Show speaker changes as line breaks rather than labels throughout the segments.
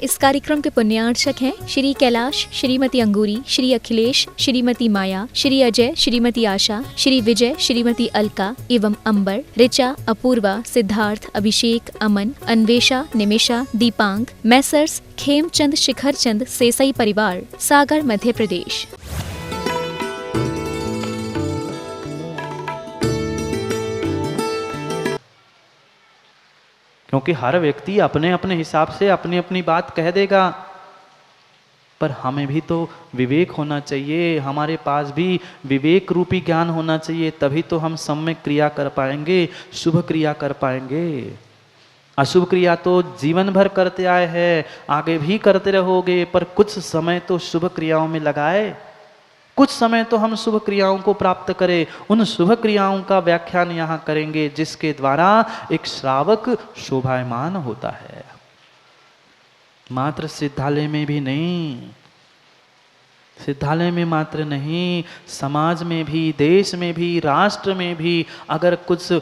इस कार्यक्रम के पुण्यार्चक हैं श्री कैलाश, श्रीमती अंगूरी, श्री अखिलेश, श्रीमती माया, श्री अजय, श्रीमती आशा, श्री विजय, श्रीमती अलका एवं अंबर, ऋचा, अपूर्वा, सिद्धार्थ, अभिषेक, अमन, अन्वेषा, निमिषा, दीपांग, मैसर्स खेमचंद शिखरचंद सेसई परिवार, सागर, मध्य प्रदेश।
क्योंकि हर व्यक्ति अपने अपने हिसाब से अपनी अपनी बात कह देगा, पर हमें भी तो विवेक होना चाहिए, हमारे पास भी विवेक रूपी ज्ञान होना चाहिए, तभी तो हम सम्यक क्रिया कर पाएंगे, शुभ क्रिया कर पाएंगे। अशुभ क्रिया तो जीवन भर करते आए हैं, आगे भी करते रहोगे, पर कुछ समय तो शुभ क्रियाओं में लगाए, कुछ समय तो हम शुभ क्रियाओं को प्राप्त करें। उन शुभ क्रियाओं का व्याख्यान यहाँ करेंगे जिसके द्वारा एक श्रावक शोभायमान होता है। मात्र सिद्धालय में भी नहीं, सिद्धालय में मात्र नहीं, समाज में भी, देश में भी, राष्ट्र में भी अगर कुछ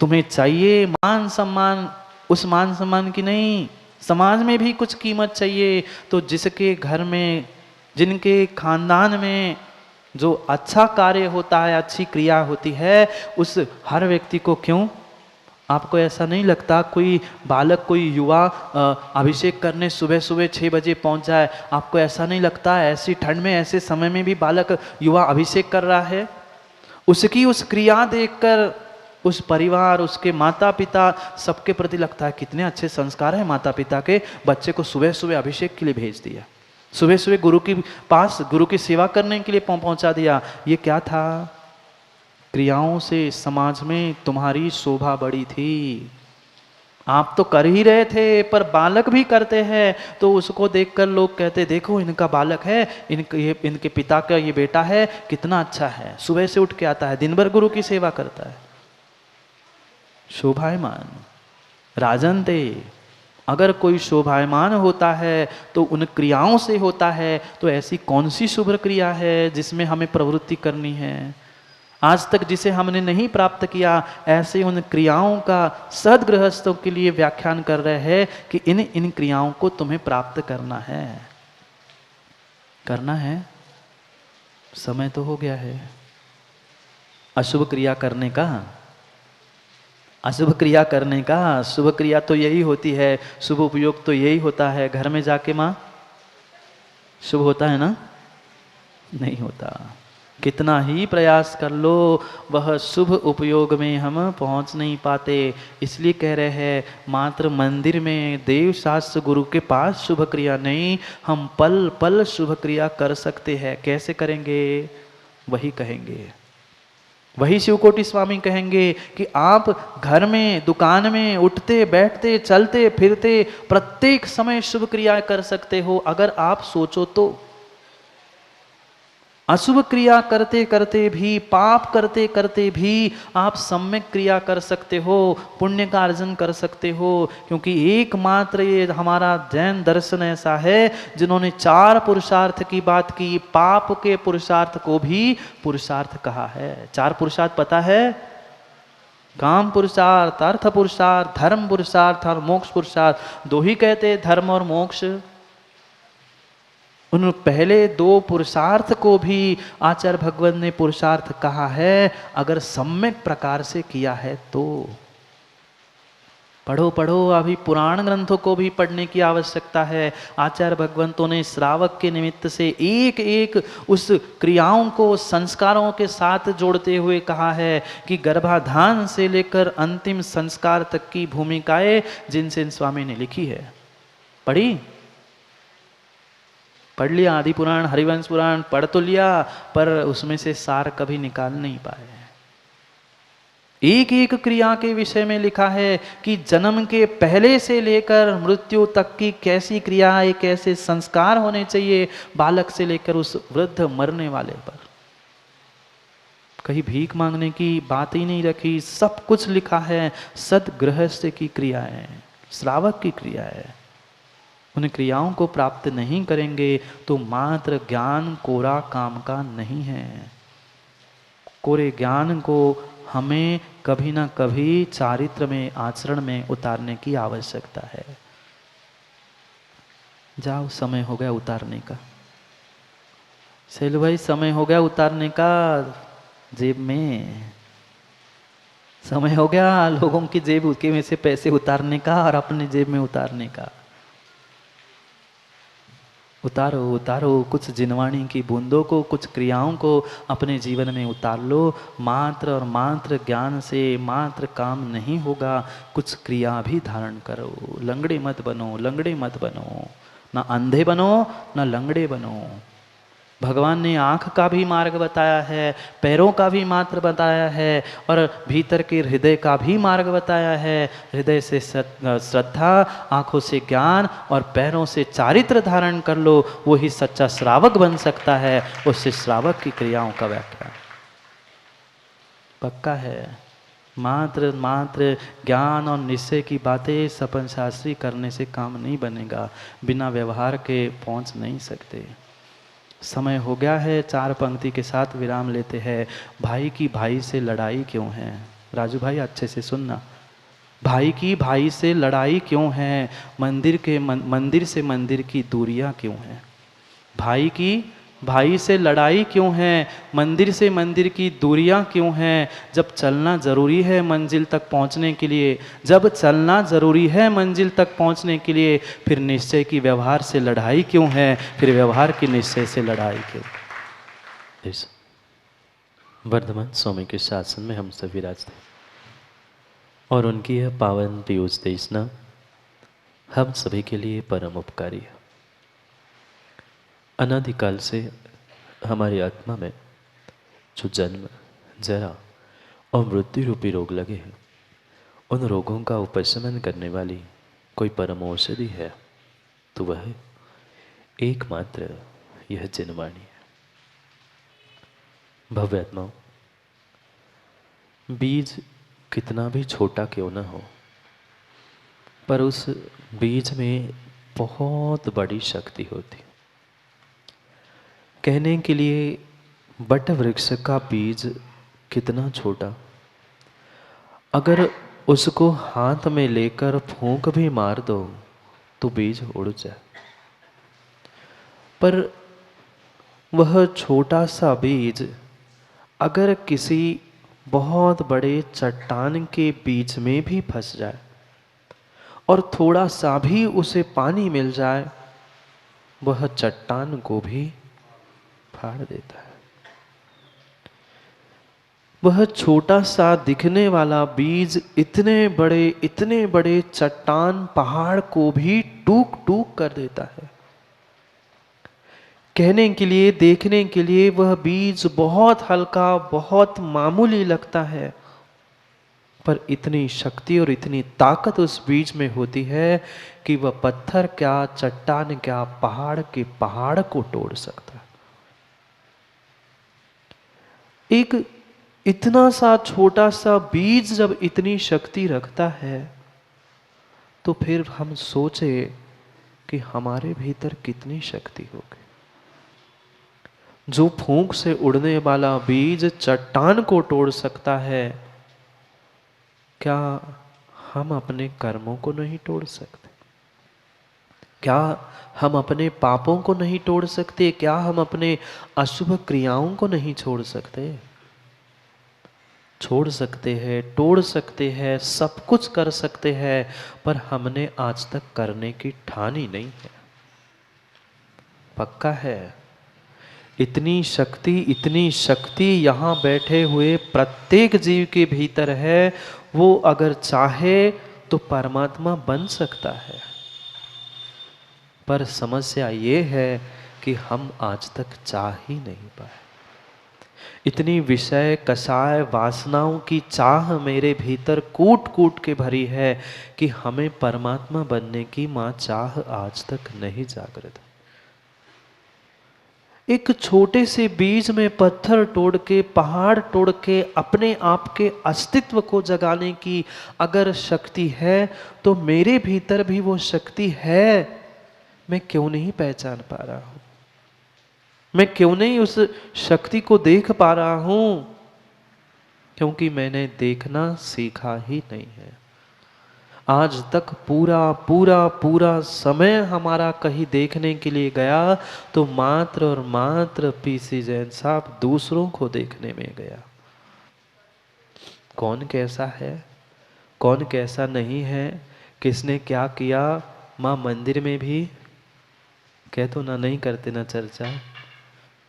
तुम्हें चाहिए मान सम्मान, उस मान सम्मान की नहीं, समाज में भी कुछ कीमत चाहिए, तो जिसके घर में, जिनके खानदान में जो अच्छा कार्य होता है, अच्छी क्रिया होती है, उस हर व्यक्ति को क्यों, आपको ऐसा नहीं लगता कोई बालक, कोई युवा अभिषेक करने सुबह सुबह 6 बजे पहुंच जाए, आपको ऐसा नहीं लगता ऐसी ठंड में, ऐसे समय में भी बालक, युवा अभिषेक कर रहा है? उसकी उस क्रिया देखकर उस परिवार, उसके माता पिता, सबके प्रति लगता है कितने अच्छे संस्कार हैं माता पिता के, बच्चे को सुबह सुबह अभिषेक के लिए भेज दिया, सुबह सुबह गुरु के पास गुरु की सेवा करने के लिए पहुंचा दिया। ये क्या था? क्रियाओं से समाज में तुम्हारी शोभा बढ़ी थी। आप तो कर ही रहे थे, पर बालक भी करते हैं, तो उसको देखकर लोग कहते देखो इनका बालक है, इनके पिता का ये बेटा है, कितना अच्छा है, सुबह से उठ के आता है, दिन भर गुरु की सेवा करता है। शोभायमान राजन ते, अगर कोई शोभायमान होता है तो उन क्रियाओं से होता है, तो ऐसी कौन सी शुभ क्रिया है जिसमें हमें प्रवृत्ति करनी है? आज तक जिसे हमने नहीं प्राप्त किया, ऐसे उन क्रियाओं का सद्गृहस्थों के लिए व्याख्यान कर रहे हैं कि इन क्रियाओं को तुम्हें प्राप्त करना है। करना है, समय तो हो गया है अशुभ क्रिया करने का, अशुभ क्रिया करने का। शुभ क्रिया तो यही होती है, शुभ उपयोग तो यही होता है, घर में जाके माँ शुभ होता है ना? नहीं होता। कितना ही प्रयास कर लो, वह शुभ उपयोग में हम पहुंच नहीं पाते। इसलिए कह रहे हैं मात्र मंदिर में, देव शास्त्र गुरु के पास शुभ क्रिया नहीं, हम पल पल शुभ क्रिया कर सकते हैं। कैसे करेंगे? वही कहेंगे, वही शिवकोटि स्वामी कहेंगे कि आप घर में, दुकान में, उठते बैठते, चलते फिरते प्रत्येक समय शुभ क्रिया कर सकते हो, अगर आप सोचो तो। अशुभ क्रिया करते करते भी, पाप करते करते भी आप सम्यक क्रिया कर सकते हो, पुण्य का अर्जन कर सकते हो। क्योंकि एकमात्र ये हमारा जैन दर्शन ऐसा है जिन्होंने 4 पुरुषार्थ की बात की, पाप के पुरुषार्थ को भी पुरुषार्थ कहा है। 4 पुरुषार्थ पता है? काम पुरुषार्थ, अर्थ पुरुषार्थ, धर्म पुरुषार्थ और मोक्ष पुरुषार्थ। 2 ही कहते, धर्म और मोक्ष। उन पहले 2 पुरुषार्थ को भी आचार्य भगवत ने पुरुषार्थ कहा है, अगर सम्यक प्रकार से किया है तो। पढ़ो पढ़ो, अभी पुराण ग्रंथों को भी पढ़ने की आवश्यकता है। आचार्य भगवंतों ने श्रावक के निमित्त से एक एक उस क्रियाओं को संस्कारों के साथ जोड़ते हुए कहा है कि गर्भाधान से लेकर अंतिम संस्कार तक की भूमिकाएं जिनसेन स्वामी ने लिखी है। पढ़ी? पढ़ लिया आदि पुराण, हरिवंश पुराण पढ़ तो लिया, पर उसमें से सार कभी निकाल नहीं पाए। एक एक क्रिया के विषय में लिखा है कि जन्म के पहले से लेकर मृत्यु तक की कैसी क्रियाएं, कैसे संस्कार होने चाहिए, बालक से लेकर उस वृद्ध मरने वाले पर। कहीं भीख मांगने की बात ही नहीं रखी, सब कुछ लिखा है। सद्गृहस्थ की क्रियाएं, श्रावक की क्रियाएं, उन क्रियाओं को प्राप्त नहीं करेंगे तो मात्र ज्ञान कोरा काम का नहीं है। कोरे ज्ञान को हमें कभी ना कभी चारित्र में, आचरण में उतारने की आवश्यकता है। जाओ, समय हो गया उतारने का। शैलू भाई समय हो गया उतारने का, जेब में समय हो गया लोगों की जेब के में से पैसे उतारने का और अपने जेब में उतारने का। उतारो उतारो, कुछ जिनवाणी की बूंदों को, कुछ क्रियाओं को अपने जीवन में उतार लो। मात्र और मात्र ज्ञान से मात्र काम नहीं होगा, कुछ क्रिया भी धारण करो। लंगड़े मत बनो, लंगड़े मत बनो, ना अंधे बनो ना लंगड़े बनो। भगवान ने आँख का भी मार्ग बताया है, पैरों का भी मार्ग बताया है, और भीतर के हृदय का भी मार्ग बताया है। हृदय से श्रद्धा, आँखों से ज्ञान और पैरों से चारित्र धारण कर लो, वही सच्चा श्रावक बन सकता है। उससे श्रावक की क्रियाओं का व्याख्या पक्का है। मात्र मात्र ज्ञान और निश्चय की बातें सपन शास्त्री करने से काम नहीं बनेगा, बिना व्यवहार के पहुँच नहीं सकते। समय हो गया है, 4 पंक्ति के साथ विराम लेते हैं। भाई की भाई से लड़ाई क्यों है? राजू भाई अच्छे से सुनना। भाई की भाई से लड़ाई क्यों है? मंदिर से मंदिर की दूरियां क्यों हैं? भाई की भाई से लड़ाई क्यों है? मंदिर से मंदिर की दूरियां क्यों हैं? जब चलना जरूरी है मंजिल तक पहुंचने के लिए, जब चलना जरूरी है मंजिल तक पहुंचने के लिए, फिर निश्चय की व्यवहार से लड़ाई क्यों है? फिर व्यवहार की निश्चय से लड़ाई क्यों? इस वर्धमान स्वामी के शासन में हम सभी विराजते और उनकी यह पावन पीयूष देशना हम सभी के लिए परम उपकारी है। अनादिकाल से हमारी आत्मा में जो जन्म, जरा और मृत्यु रूपी रोग लगे हैं, उन रोगों का उपशमन करने वाली कोई परम औषधि है तो वह एकमात्र यह जिनवाणी है। भव्य आत्माओं, बीज कितना भी छोटा क्यों न हो, पर उस बीज में बहुत बड़ी शक्ति होती। कहने के लिए बट वृक्ष का बीज कितना छोटा, अगर उसको हाथ में लेकर फूंक भी मार दो तो बीज उड़ जाए। पर वह छोटा सा बीज अगर किसी बहुत बड़े चट्टान के बीच में भी फंस जाए और थोड़ा सा भी उसे पानी मिल जाए, वह चट्टान को भी फाड़ देता है। वह छोटा सा दिखने वाला बीज इतने बड़े चट्टान पहाड़ को भी टूक टूक कर देता है। कहने के लिए, देखने के लिए वह बीज बहुत हल्का, बहुत मामूली लगता है, पर इतनी शक्ति और इतनी ताकत उस बीज में होती है कि वह पत्थर क्या, चट्टान क्या, पहाड़ के पहाड़ को तोड़ सकता है। एक इतना सा छोटा सा बीज जब इतनी शक्ति रखता है, तो फिर हम सोचे कि हमारे भीतर कितनी शक्ति होगी। जो फूंक से उड़ने वाला बीज चट्टान को तोड़ सकता है, क्या हम अपने कर्मों को नहीं तोड़ सकते? क्या हम अपने पापों को नहीं तोड़ सकते? क्या हम अपने अशुभ क्रियाओं को नहीं छोड़ सकते? छोड़ सकते हैं, तोड़ सकते हैं, सब कुछ कर सकते हैं, पर हमने आज तक करने की ठानी नहीं है। पक्का है, इतनी शक्ति यहाँ बैठे हुए प्रत्येक जीव के भीतर है। वो अगर चाहे तो परमात्मा बन सकता है, पर समस्या ये है कि हम आज तक चाह ही नहीं पाए। इतनी विषय कषाय वासनाओं की चाह मेरे भीतर कूट कूट के भरी है कि हमें परमात्मा बनने की मां चाह आज तक नहीं जागृत। एक छोटे से बीज में पत्थर तोड़ के, पहाड़ तोड़ के अपने आप के अस्तित्व को जगाने की अगर शक्ति है, तो मेरे भीतर भी वो शक्ति है। मैं क्यों नहीं पहचान पा रहा हूं? मैं क्यों नहीं उस शक्ति को देख पा रहा हूं? क्योंकि मैंने देखना सीखा ही नहीं है। आज तक पूरा पूरा पूरा समय हमारा कहीं देखने के लिए गया तो मात्र और मात्र पीसी जैन साहब दूसरों को देखने में गया। कौन कैसा है, कौन कैसा नहीं है, किसने क्या किया, माँ मंदिर में भी कह तो ना, नहीं करते ना चर्चा।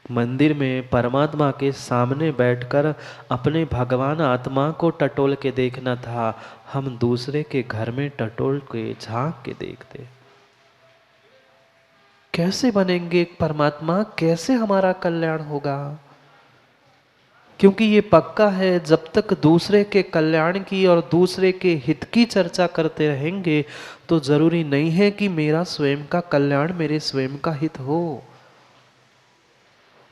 मंदिर में परमात्मा के सामने बैठकर अपने भगवान आत्मा को टटोल के देखना था, हम दूसरे के घर में टटोल के झांक के देखते। कैसे बनेंगे एक परमात्मा, कैसे हमारा कल्याण होगा? क्योंकि ये पक्का है, जब तक दूसरे के कल्याण की और दूसरे के हित की चर्चा करते रहेंगे तो जरूरी नहीं है कि मेरा स्वयं का कल्याण, मेरे स्वयं का हित हो।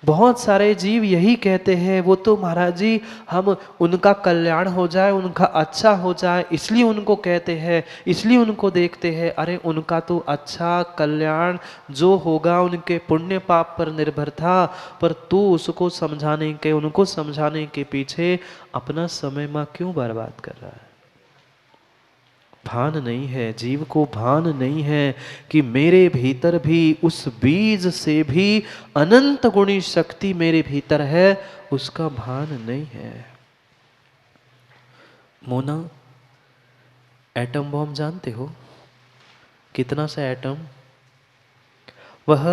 बहुत सारे जीव यही कहते हैं, वो तो महाराज जी हम उनका कल्याण हो जाए, उनका अच्छा हो जाए, इसलिए उनको कहते हैं, इसलिए उनको देखते हैं। अरे उनका तो अच्छा कल्याण जो होगा उनके पुण्य पाप पर निर्भर था, पर तू उसको समझाने के, उनको समझाने के पीछे अपना समय माँ क्यों बर्बाद कर रहा है? भान नहीं है, जीव को भान नहीं है कि मेरे भीतर भी उस बीज से भी अनंत गुणी शक्ति मेरे भीतर है, उसका भान नहीं है। मोना, एटम बॉम्ब जानते हो कितना सा एटम? वह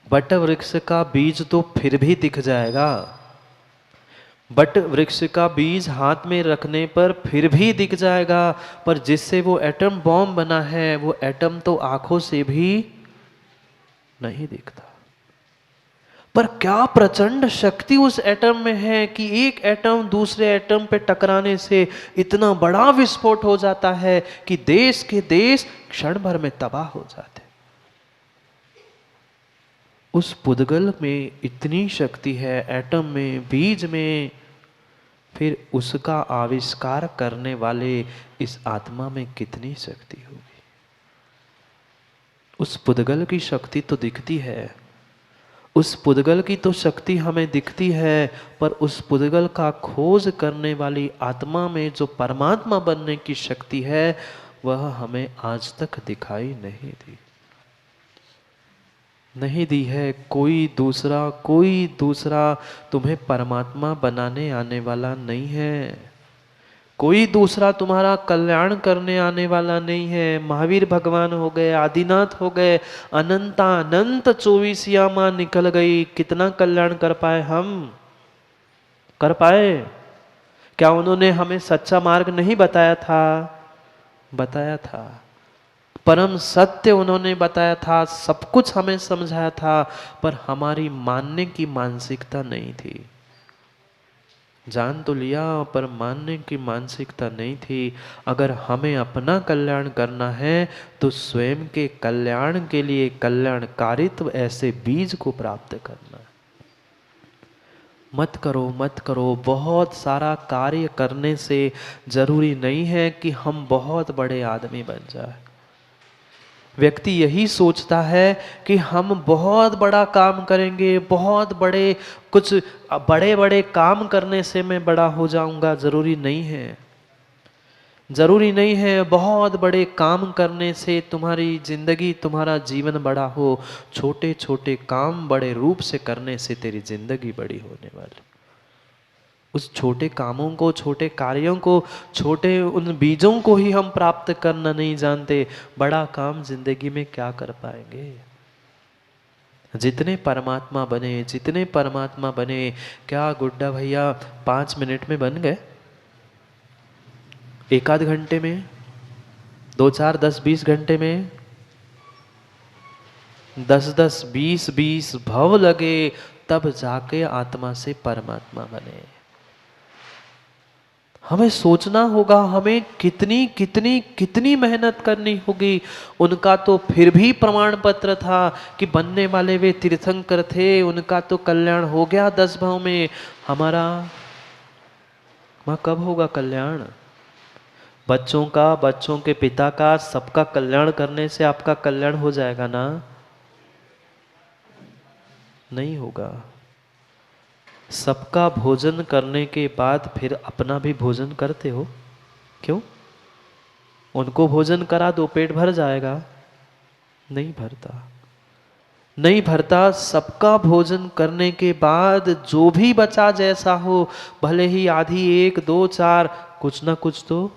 बट वृक्ष का बीज तो फिर भी दिख जाएगा, बट वृक्ष का बीज हाथ में रखने पर फिर भी दिख जाएगा, पर जिससे वो एटम बॉम्ब बना है वो एटम तो आंखों से भी नहीं दिखता। पर क्या प्रचंड शक्ति उस एटम में है कि एक एटम दूसरे एटम पे टकराने से इतना बड़ा विस्फोट हो जाता है कि देश के देश क्षण भर में तबाह हो जाते। उस पुद्गल में इतनी शक्ति है, एटम में, बीज में, फिर उसका आविष्कार करने वाले इस आत्मा में कितनी शक्ति होगी? उस पुद्गल की शक्ति तो दिखती है, उस पुद्गल की तो शक्ति हमें दिखती है, पर उस पुद्गल का खोज करने वाली आत्मा में जो परमात्मा बनने की शक्ति है वह हमें आज तक दिखाई नहीं दी है। कोई दूसरा तुम्हें परमात्मा बनाने आने वाला नहीं है, कोई दूसरा तुम्हारा कल्याण करने आने वाला नहीं है। महावीर भगवान हो गए, आदिनाथ हो गए, अनंत 24 यामा निकल गई, कितना कल्याण कर पाए हम? कर पाए? क्या उन्होंने हमें सच्चा मार्ग नहीं बताया था? बताया था, परम सत्य उन्होंने बताया था, सब कुछ हमें समझाया था, पर हमारी मानने की मानसिकता नहीं थी। जान तो लिया पर मानने की मानसिकता नहीं थी। अगर हमें अपना कल्याण करना है तो स्वयं के कल्याण के लिए कल्याणकारित्व ऐसे बीज को प्राप्त करना है। मत करो, बहुत सारा कार्य करने से जरूरी नहीं है कि हम बहुत बड़े आदमी बन जाए। व्यक्ति यही सोचता है कि हम बहुत बड़ा काम करेंगे, बहुत बड़े कुछ बड़े बड़े काम करने से मैं बड़ा हो जाऊंगा। जरूरी नहीं है, जरूरी नहीं है बहुत बड़े काम करने से तुम्हारी जिंदगी, तुम्हारा जीवन बड़ा हो। छोटे छोटे काम बड़े रूप से करने से तेरी जिंदगी बड़ी होने वाली। उस छोटे कामों को, छोटे कार्यों को, छोटे उन बीजों को ही हम प्राप्त करना नहीं जानते, बड़ा काम जिंदगी में क्या कर पाएंगे? जितने परमात्मा बने, क्या गुड्डा भैया 5 मिनट में बन गए? 1 आध घंटे में, 2 4 10 20 घंटे में, 10 20 भव लगे तब जाके आत्मा से परमात्मा बने। हमें सोचना होगा हमें कितनी मेहनत करनी होगी। उनका तो फिर भी प्रमाण पत्र था कि बनने वाले वे तीर्थंकर थे, उनका तो कल्याण हो गया 10 भाव में। हमारा कब होगा कल्याण? बच्चों का, बच्चों के पिता का, सबका कल्याण करने से आपका कल्याण हो जाएगा ना? नहीं होगा। सबका भोजन करने के बाद फिर अपना भी भोजन करते हो, क्यों? उनको भोजन करा दो, पेट भर जाएगा? नहीं भरता, नहीं भरता। सबका भोजन करने के बाद जो भी बचा जैसा हो, भले ही आधी, 1, 2, 4, कुछ ना कुछ तो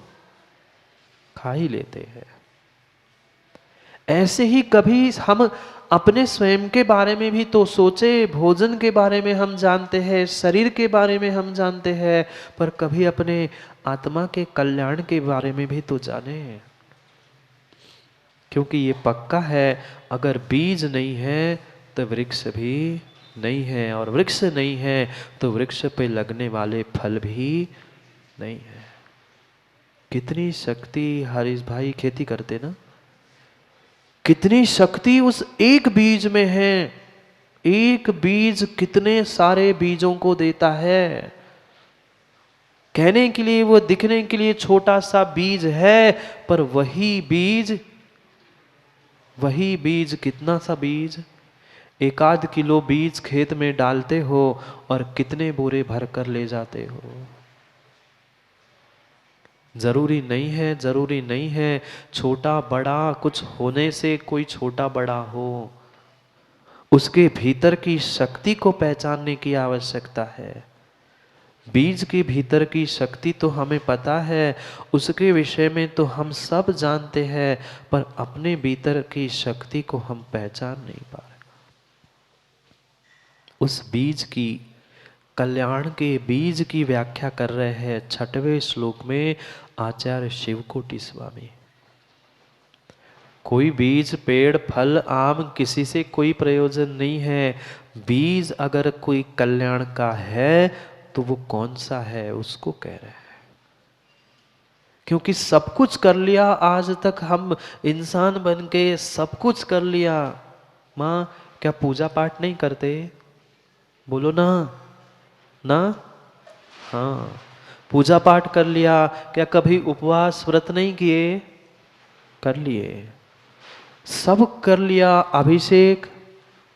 खा ही लेते हैं। ऐसे ही कभी हम अपने स्वयं के बारे में भी तो सोचे। भोजन के बारे में हम जानते हैं, शरीर के बारे में हम जानते हैं, पर कभी अपने आत्मा के कल्याण के बारे में भी तो जाने। क्योंकि ये पक्का है, अगर बीज नहीं है तो वृक्ष भी नहीं है, और वृक्ष नहीं है तो वृक्ष पे लगने वाले फल भी नहीं है। कितनी शक्ति, हरीश भाई खेती करते ना, कितनी शक्ति उस एक बीज में है। एक बीज कितने सारे बीजों को देता है। कहने के लिए, वो दिखने के लिए छोटा सा बीज है, पर वही बीज कितना सा बीज, 1-8 किलो बीज खेत में डालते हो और कितने बोरे भर कर ले जाते हो। जरूरी नहीं है छोटा बड़ा कुछ होने से कोई छोटा बड़ा हो। उसके भीतर की शक्ति को पहचानने की आवश्यकता है। बीज के भीतर की शक्ति तो हमें पता है, उसके विषय में तो हम सब जानते हैं, पर अपने भीतर की शक्ति को हम पहचान नहीं पा रहे। उस बीज की, कल्याण के बीज की व्याख्या कर रहे हैं 6वें श्लोक में आचार्य शिवकोटि स्वामी। कोई बीज, पेड़, फल, आम, किसी से कोई प्रयोजन नहीं है। बीज अगर कोई कल्याण का है तो वो कौन सा है, उसको कह रहे हैं। क्योंकि सब कुछ कर लिया आज तक, हम इंसान बन के सब कुछ कर लिया। माँ, क्या पूजा पाठ नहीं करते? बोलो ना। ना? हाँ, पूजा पाठ कर लिया। क्या कभी उपवास व्रत नहीं किए? कर लिए। सब कर लिया। अभिषेक,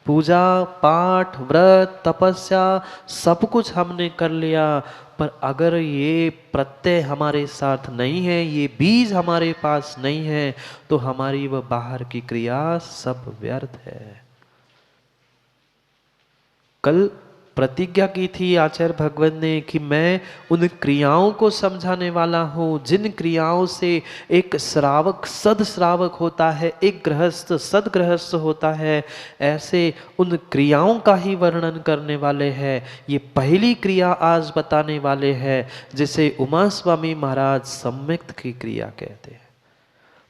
पूजा पाठ, व्रत, तपस्या, सब कुछ हमने कर लिया, पर अगर ये प्रत्यय हमारे साथ नहीं है, ये बीज हमारे पास नहीं है, तो हमारी वह बाहर की क्रिया सब व्यर्थ है। कल प्रतिज्ञा की थी आचार्य भगवत ने कि मैं उन क्रियाओं को समझाने वाला हूँ जिन क्रियाओं से एक श्रावक सदश्रावक होता है, एक गृहस्थ सदगृहस्थ होता है। ऐसे उन क्रियाओं का ही वर्णन करने वाले हैं। ये पहली क्रिया आज बताने वाले हैं, जिसे उमा स्वामी महाराज सम्यक्त की क्रिया कहते हैं।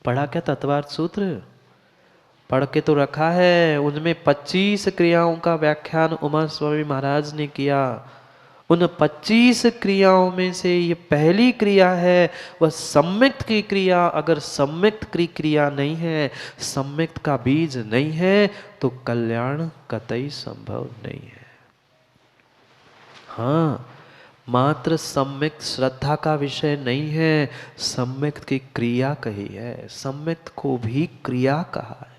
पढ़ा क्या तत्वार्थ सूत्र? पढ़ के तो रखा है। उनमें 25 क्रियाओं का व्याख्यान उमा स्वामी महाराज ने किया। उन 25 क्रियाओं में से ये पहली क्रिया है, वह सम्यक्त की क्रिया। अगर सम्यक्त की क्रिया नहीं है, सम्यक्त का बीज नहीं है, तो कल्याण कतई संभव नहीं है। हाँ, मात्र सम्यक्त श्रद्धा का विषय नहीं है, सम्यक्त की क्रिया कही है। सम्यक्त को भी क्रिया कहा है।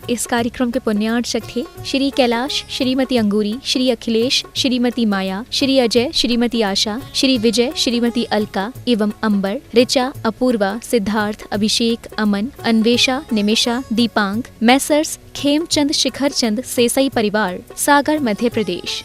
इस कार्यक्रम के पुण्यार्चक थे श्री कैलाश, श्रीमती अंगूरी, श्री अखिलेश, श्रीमती माया, श्री अजय, श्रीमती आशा, श्री विजय, श्रीमती अलका एवं अंबर, ऋचा, अपूर्वा, सिद्धार्थ, अभिषेक, अमन, अन्वेषा, निमिषा, दीपांग, मैसर्स खेमचंद शिखरचंद सेसई परिवार, सागर, मध्य प्रदेश।